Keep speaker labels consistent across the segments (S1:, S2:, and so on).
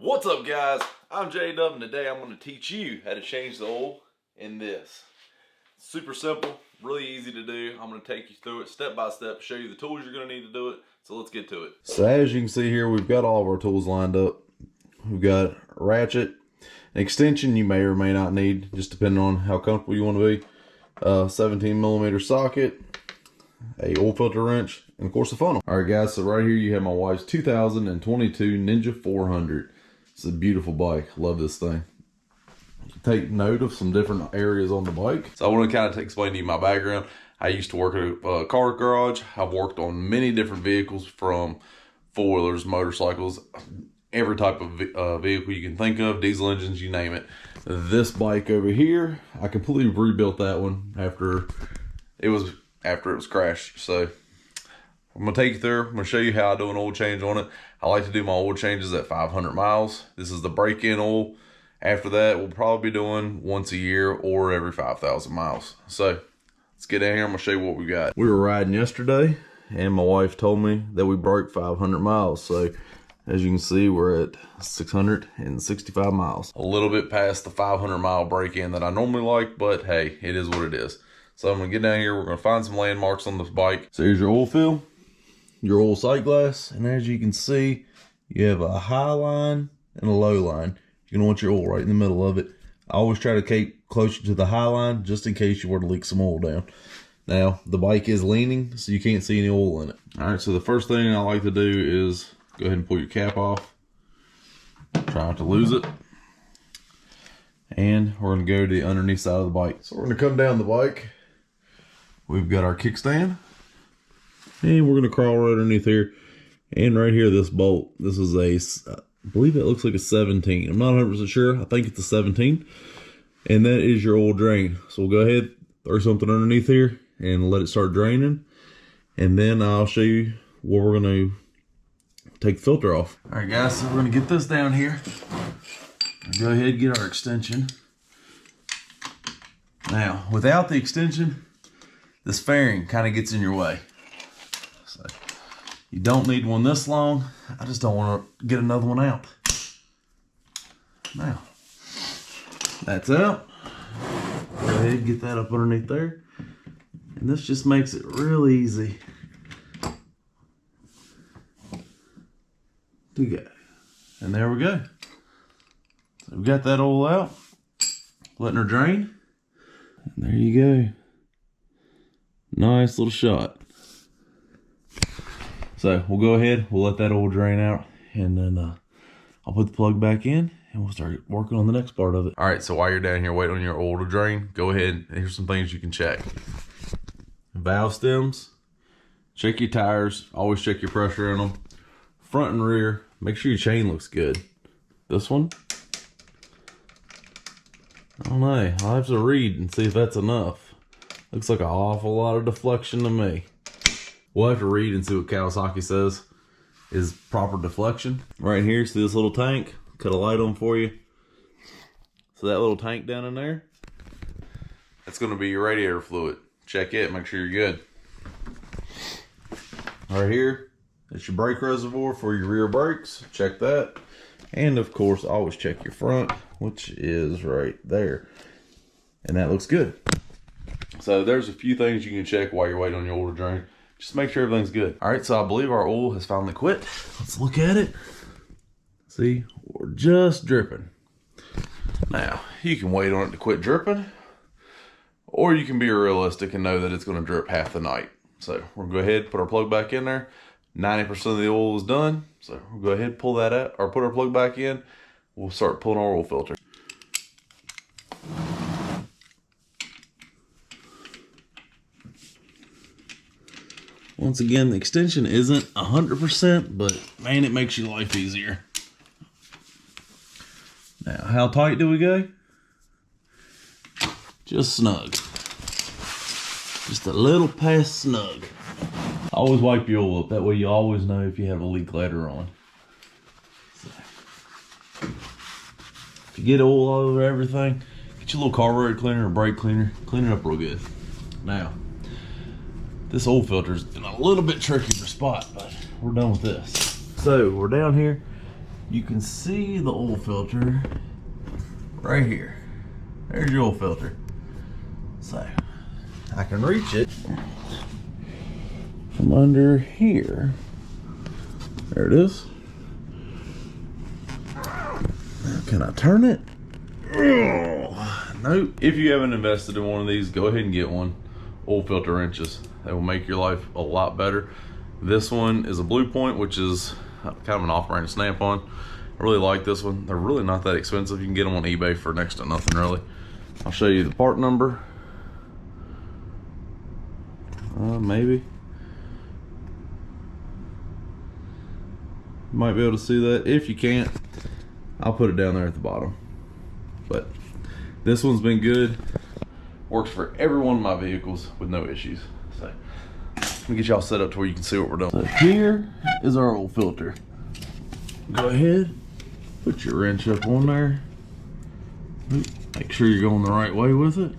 S1: What's up, guys? I'm J-dubb, and today I'm going to teach you how to change the oil in this. Super simple, really easy to do. I'm going to take you through it step by step, show you the tools you're going to need to do it. So let's get to it. So as you can see here, we've got all of our tools lined up. We've got a ratchet, an extension you may or may not need, just depending on how comfortable you want to be. 17mm socket, a oil filter wrench, and of course a funnel. All right, guys, so right here you have my wife's 2022 Ninja 400. It's a beautiful bike. Love this thing. Take note of some different areas on the bike. So I want to kind of explain to you my background. I used to work at a car garage. I've worked on many different vehicles, from four-wheelers, motorcycles, every type of vehicle you can think of, diesel engines, you name it. This bike over here, I completely rebuilt that one after it was crashed. So I'm gonna take you through. I'm gonna show you how I do an oil change on it. I like to do my oil changes at 500 miles. This is the break-in oil. After that, we'll probably be doing once a year or every 5,000 miles. So let's get in here. I'm gonna show you what we got. We were riding yesterday, and my wife told me that we broke 500 miles. So as you can see, we're at 665 miles. A little bit past the 500 mile break-in that I normally like, but hey, it is what it is. So I'm gonna get down here. We're gonna find some landmarks on this bike. So here's your oil fill, your oil sight glass, and as you can see, you have a high line and a low line. You're gonna want your oil right in the middle of it. I always try to keep closer to the high line just in case you were to leak some oil down. Now, the bike is leaning, so you can't see any oil in it. All right, so the first thing I like to do is go ahead and pull your cap off. Try not to lose it. And we're gonna go to the underneath side of the bike. So we're gonna come down the bike. We've got our kickstand. And we're gonna crawl right underneath here. And right here, this bolt, this is I believe it looks like a 17. I'm not 100% sure. I think it's a 17. And that is your oil drain. So we'll go ahead, throw something underneath here and let it start draining. And then I'll show you what we're gonna take the filter off. All right, guys, so we're gonna get this down here. Go ahead and get our extension. Now, without the extension, this fairing kind of gets in your way. So you don't need one this long. I just don't want to get another one out. Now, that's out. Go ahead and get that up underneath there. And this just makes it real easy to go. And there we go. So we've got that oil out, letting her drain. And there you go. Nice little shot. So we'll go ahead, we'll let that oil drain out, and then I'll put the plug back in and we'll start working on the next part of it. All right, so while you're down here waiting on your oil to drain, go ahead and here's some things you can check. Valve stems, check your tires, always check your pressure in them. Front and rear, make sure your chain looks good. This one, I don't know, I'll have to read and see if that's enough. Looks like an awful lot of deflection to me. We'll have to read and see what Kawasaki says is proper deflection. Right here, see this little tank? Cut a light on for you. So that little tank down in there, that's gonna be your radiator fluid. Check it, make sure you're good. Right here, that's your brake reservoir for your rear brakes. Check that. And of course, always check your front, which is right there. And that looks good. So there's a few things you can check while you're waiting on your oil to drain. Just make sure everything's good. All right, so I believe our oil has finally quit. Let's look at it. See, we're just dripping. Now, you can wait on it to quit dripping, or you can be realistic and know that it's gonna drip half the night. So we'll go ahead, put our plug back in there. 90% of the oil is done. So we'll go ahead, pull that out, or put our plug back in. We'll start pulling our oil filter. Once again, the extension isn't 100%, but man, it makes your life easier. Now, how tight do we go? Just snug. Just a little past snug. Always wipe your oil up. That way you always know if you have a leak later on. So, if you get oil all over everything, get your little carburetor cleaner or brake cleaner. Clean it up real good. Now, this oil filter's been a little bit tricky to spot, but we're done with this. So we're down here you can see the oil filter right here. There's your oil filter. So I can reach it from under here. There it is. Now, can I turn it? Oh, nope. If you haven't invested in one of these, go ahead and get one. Oil filter wrenches. They will make your life a lot better. This one is a Blue Point, which is kind of an off-brand Snap-on. I really like this one. They're really not that expensive. You can get them on eBay for next to nothing, really. I'll show you the part number. Maybe. You might be able to see that. If you can't, I'll put it down there at the bottom. But this one's been good. Works for every one of my vehicles with no issues. So let me get y'all set up to where you can see what we're doing. So here is our oil filter. Go ahead, put your wrench up on there. Make sure you're going the right way with it.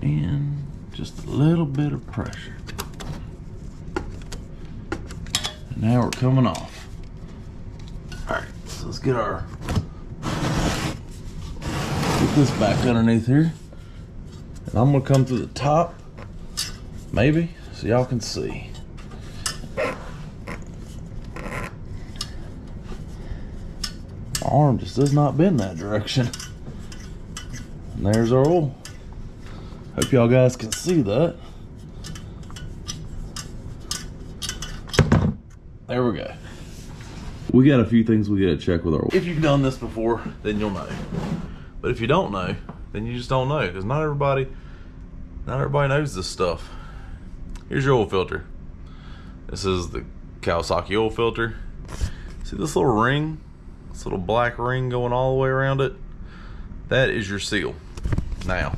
S1: And just a little bit of pressure. And now we're coming off. All right, so let's get this back underneath here. And I'm gonna come to the top, maybe, so y'all can see. My arm just does not bend that direction. And there's our oil. Hope y'all guys can see that. There we go. We got a few things we gotta check with our oil. If you've done this before, then you'll know. But if you don't know, then you just don't know, because not everybody knows this stuff. Here's your oil filter. This is the Kawasaki oil filter. See this little ring? This little black ring going all the way around it? That is your seal. Now,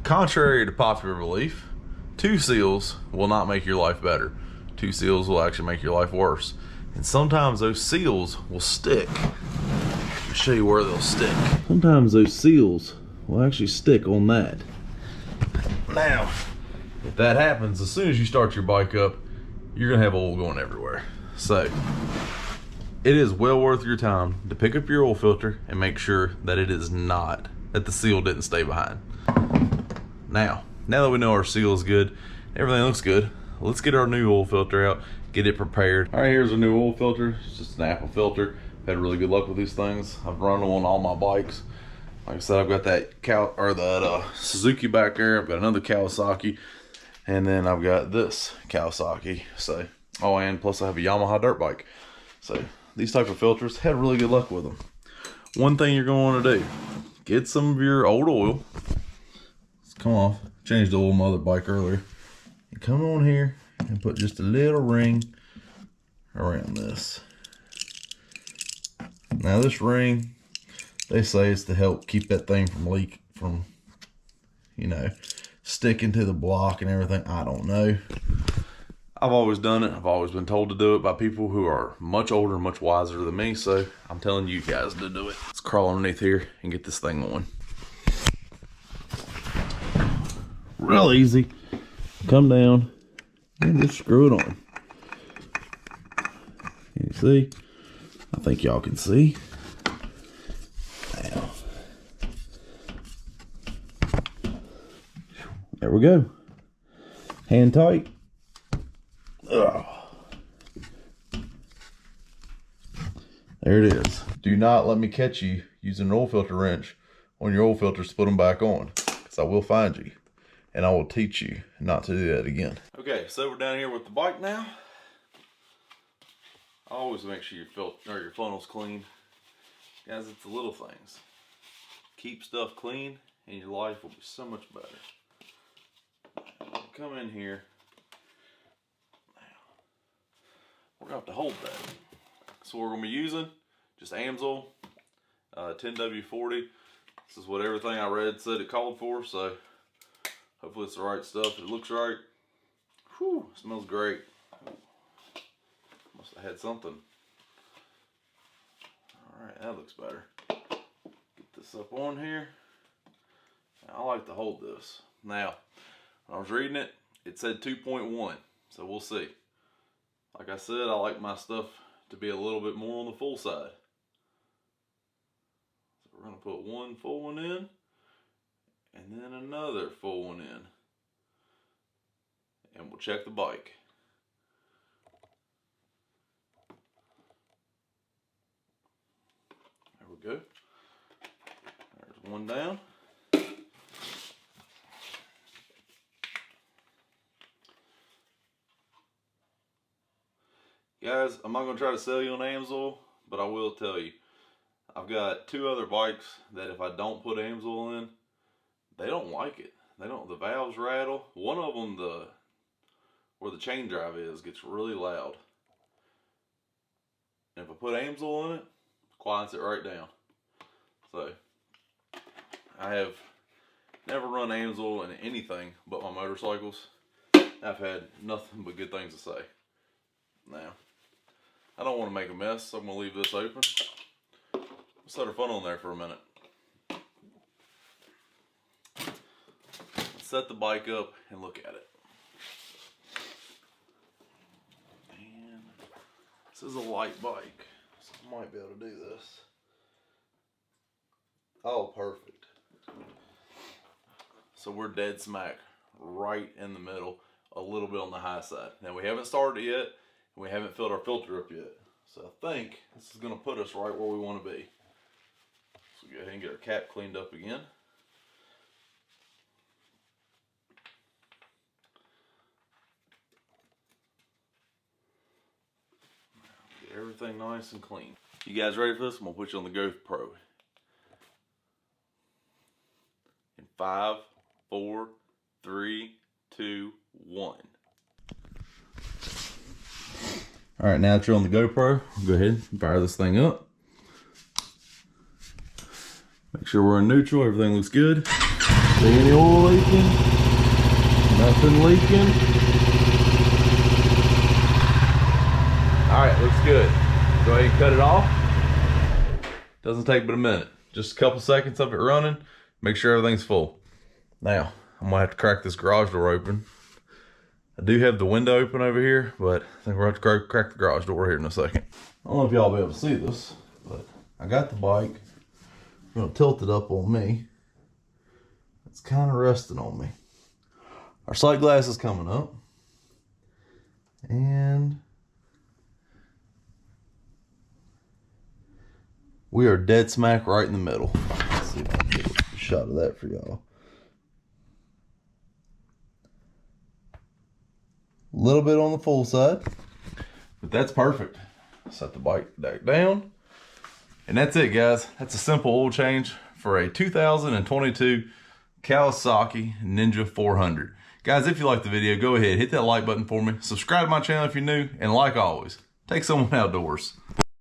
S1: contrary to popular belief, 2 seals will not make your life better. 2 seals will actually make your life worse. And sometimes those seals will stick. I'll show you where they'll stick. Sometimes those seals will actually stick on that. Now, if that happens, as soon as you start your bike up, you're gonna have oil going everywhere. So, it is well worth your time to pick up your oil filter and make sure that it is not, that the seal didn't stay behind. Now that we know our seal is good, everything looks good, let's get our new oil filter out, get it prepared. All right, here's a new oil filter. It's just an Apple filter. I've had really good luck with these things. I've run them on all my bikes. Like I said, I've got that Suzuki back there. I've got another Kawasaki, and then I've got this Kawasaki. So, oh, and plus I have a Yamaha dirt bike. So these type of filters, had really good luck with them. One thing you're going to want to do, get some of your old oil. Let's come off. Changed the oil on my other bike earlier. And come on here and put just a little ring around this. Now this ring, they say it's to help keep that thing from sticking to the block and everything. I don't know. I've always done it. I've always been told to do it by people who are much older, much wiser than me. So I'm telling you guys to do it. Let's crawl underneath here and get this thing on. Real easy. Come down and just screw it on. Can you see? I think y'all can see. Now, there we go. Hand tight. Ugh. There it is. Do not let me catch you using an oil filter wrench on your oil filters to put them back on, because I will find you and I will teach you not to do that again. Okay, so we're down here with the bike now. Always make sure your funnel's clean. Guys, it's the little things. Keep stuff clean and your life will be so much better. Come in here. We're gonna have to hold that. So we're gonna be using just Amsoil 10W40. This is what everything I read said it called for, so hopefully it's the right stuff. It looks right. Whew, smells great. Must have had something. Alright, that looks better. Get this up on here. I like to hold this. Now, when I was reading it, it said 2.1, so we'll see. Like I said, I like my stuff to be a little bit more on the full side. So we're going to put one full one in, and then another full one in. And we'll check the bike. There we go. There's one down. Guys, I'm not going to try to sell you on AMSOIL, but I will tell you, I've got 2 other bikes that if I don't put AMSOIL in, they don't like it. They don't. The valves rattle. One of them, where the chain drive is, gets really loud. And if I put AMSOIL in it, quiets it right down. So, I have never run AMSOIL in anything but my motorcycles. I've had nothing but good things to say. Now, I don't want to make a mess, so I'm going to leave this open. Let's let her fun on there for a minute. Let's set the bike up and look at it. And this is a light bike, so I might be able to do this. Oh, perfect. So we're dead smack right in the middle, a little bit on the high side. Now we haven't started yet. We haven't filled our filter up yet. So I think this is going to put us right where we want to be. So go ahead and get our cap cleaned up again. Get everything nice and clean. You guys ready for this? I'm going to put you on the GoPro. In 5, 4, 3, 2, 1. Alright, now that you're on the GoPro, go ahead and fire this thing up. Make sure we're in neutral, everything looks good. See any oil leaking? Nothing leaking. Alright, looks good. Go ahead and cut it off. Doesn't take but a minute. Just a couple seconds of it running. Make sure everything's full. Now, I'm going to have to crack this garage door open. I do have the window open over here, but I think we're going to have to crack the garage door here in a second. I don't know if y'all will be able to see this, but I got the bike. I'm going to tilt it up on me. It's kind of resting on me. Our sight glass is coming up. And we are dead smack right in the middle. Let's see if I can get a shot of that for y'all. A little bit on the full side, but that's perfect. Set the bike back down, and that's it, guys. That's a simple oil change for a 2022 Kawasaki Ninja 400. Guys, if you liked the video, go ahead, hit that like button for me. Subscribe to my channel if you're new, and like always, take someone outdoors.